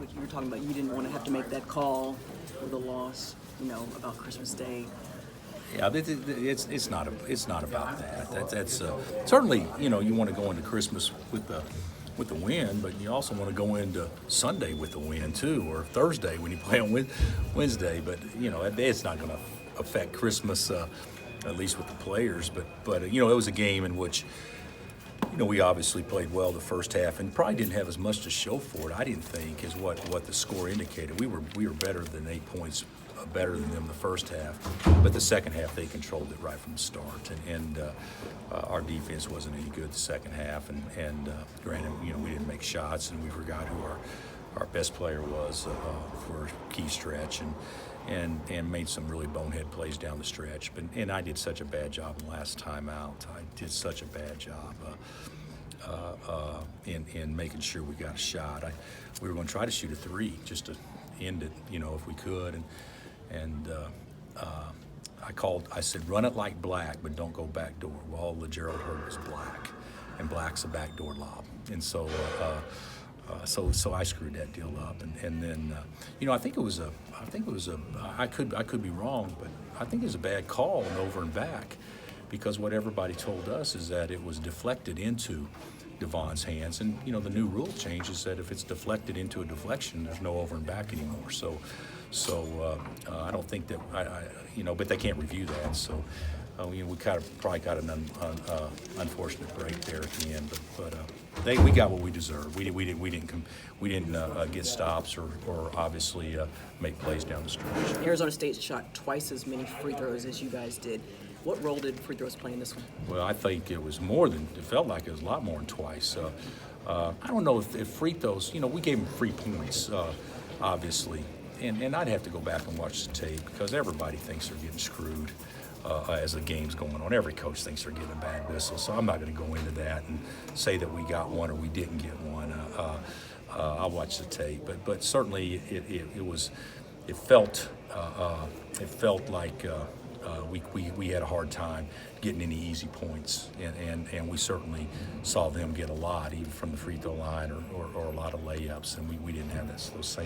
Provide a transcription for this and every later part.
like you were talking about, you didn't want to have to make that call with a loss, about Christmas Day. Yeah, it's not about that. That's certainly you want to go into Christmas with the win, but you also want to go into Sunday with the win too, or Thursday when you play on Wednesday. But it's not going to affect Christmas, at least with the players. But it was a game in which we obviously played well the first half and probably didn't have as much to show for it. I didn't think is what the score indicated. We were better than 8 points. Better than them the first half, but the second half they controlled it right from the start, and our defense wasn't any good the second half, and granted we didn't make shots and we forgot who our best player was for a key stretch, and made some really bonehead plays down the stretch, and I did such a bad job last time out. I did such a bad job in making sure we got a shot. We were going to try to shoot a three just to end it, if we could, and I said, run it like Black, but don't go back door. Well, all Gerald heard was Black, and Black's a backdoor lob. And so I screwed that deal up. And then, I think it was I could be wrong, but I think it was a bad call and over and back, because what everybody told us is that it was deflected into Devon's hands, and the new rule change is that if it's deflected into a deflection, there's no over and back anymore. So I don't think that but they can't review that. So we kind of probably got an unfortunate break there at the end, but we got what we deserved. We didn't get stops or obviously make plays down the stretch. Arizona State shot twice as many free throws as you guys did. What role did free throws play in this one? Well, I think it was more than, it felt like it was a lot more than twice. I don't know if free throws, we gave them 3 points, obviously. And I'd have to go back and watch the tape, because everybody thinks they're getting screwed as the game's going on. Every coach thinks they're getting a bad whistle. So I'm not going to go into that and say that we got one or we didn't get one. I'll watch the tape. But certainly it felt like we had a hard time getting any easy points, and we certainly saw them get a lot, even from the free throw line or a lot of layups, and we didn't have those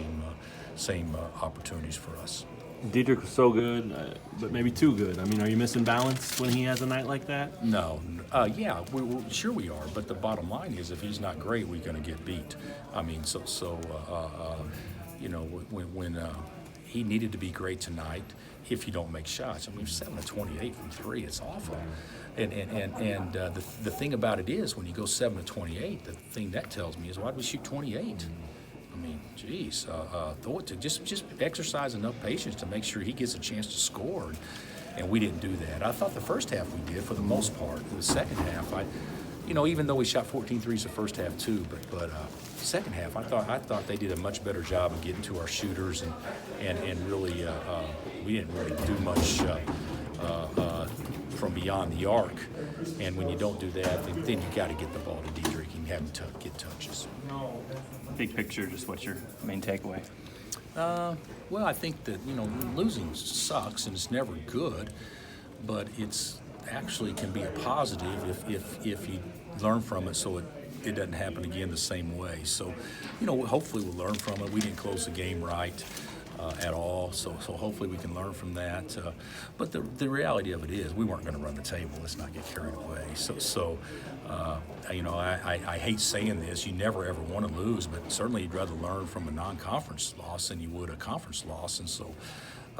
same opportunities for us. Diedrich was so good, but maybe too good. I mean, are you missing balance when he has a night like that? No. Yeah, sure we are, but the bottom line is if he's not great, we're going to get beat. I mean, when he needed to be great tonight. If you don't make shots, I mean, 7 of 28 from three, it's awful. And the thing about it is, when you go 7 of 28, the thing that tells me is, why do we shoot 28? I mean, geez, just exercise enough patience to make sure he gets a chance to score, and we didn't do that. I thought the first half we did for the most part. The second half, even though we shot 14 threes the first half too, but second half, I thought they did a much better job of getting to our shooters, and really we didn't really do much from beyond the arc. And when you don't do that, then you got to get the ball to Diedrich and have him get touches. Big picture, just what's your main takeaway? Well, I think that losing sucks and it's never good, but it's actually can be a positive if you learn from it, so it doesn't happen again the same way. So, hopefully we'll learn from it. We didn't close the game right at all, so hopefully we can learn from that. But the reality of it is, we weren't going to run the table. Let's not get carried away. I hate saying this. You never ever want to lose, but certainly you'd rather learn from a non-conference loss than you would a conference loss, and so.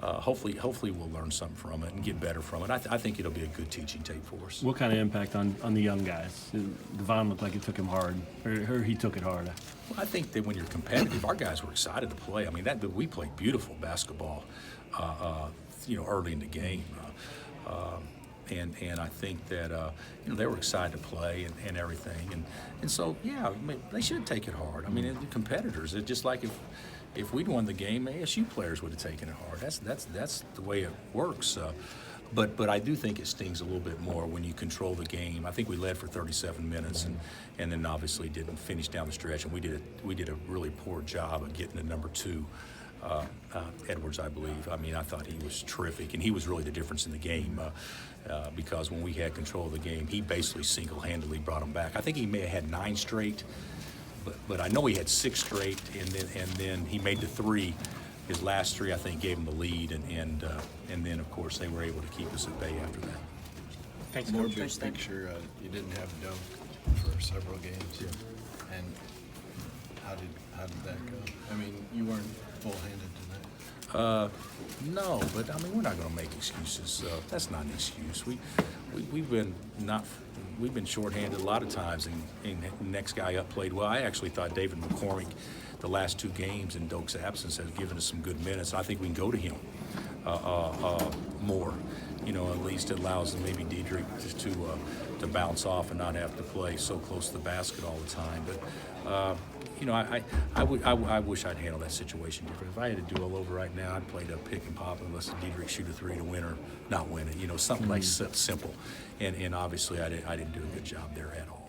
Hopefully we'll learn something from it and get better from it. I think it'll be a good teaching tape for us. What kind of impact on the young guys? Devon looked like it took him hard, or he took it hard. Well, I think that when you're competitive, our guys were excited to play. I mean, we played beautiful basketball, early in the game. And I think that they were excited to play and everything, and so yeah, I mean, they should take it hard. I mean, the competitors. It's just like if we'd won the game, ASU players would have taken it hard. That's the way it works. But I do think it stings a little bit more when you control the game. I think we led for 37 minutes and then obviously didn't finish down the stretch, and we did a really poor job of getting to number 2. Edwards, I believe. I mean, I thought he was terrific, and he was really the difference in the game because when we had control of the game, he basically single-handedly brought them back. I think he may have had 9 straight, but I know he had 6 straight, and then he made the 3. His last 3, I think, gave him the lead, and then of course they were able to keep us at bay after that. Thanks, More Coach. big Thanks, Dave. picture, you didn't have Doak for several games. And how did that go? I mean, you weren't full-handed tonight. No, but I mean we're not going to make excuses. That's not an excuse. We've been shorthanded a lot of times, and the next guy up played well. I actually thought David McCormick, the last 2 games in Doak's absence, has given us some good minutes. I think we can go to him more. At least it allows maybe Diedrich just to bounce off and not have to play so close to the basket all the time. But I wish I'd handled that situation different. If I had to do all over right now, I'd play the pick and pop and let Diedrich shoot a 3 to win or not win it. Something like simple. And obviously I didn't do a good job there at all.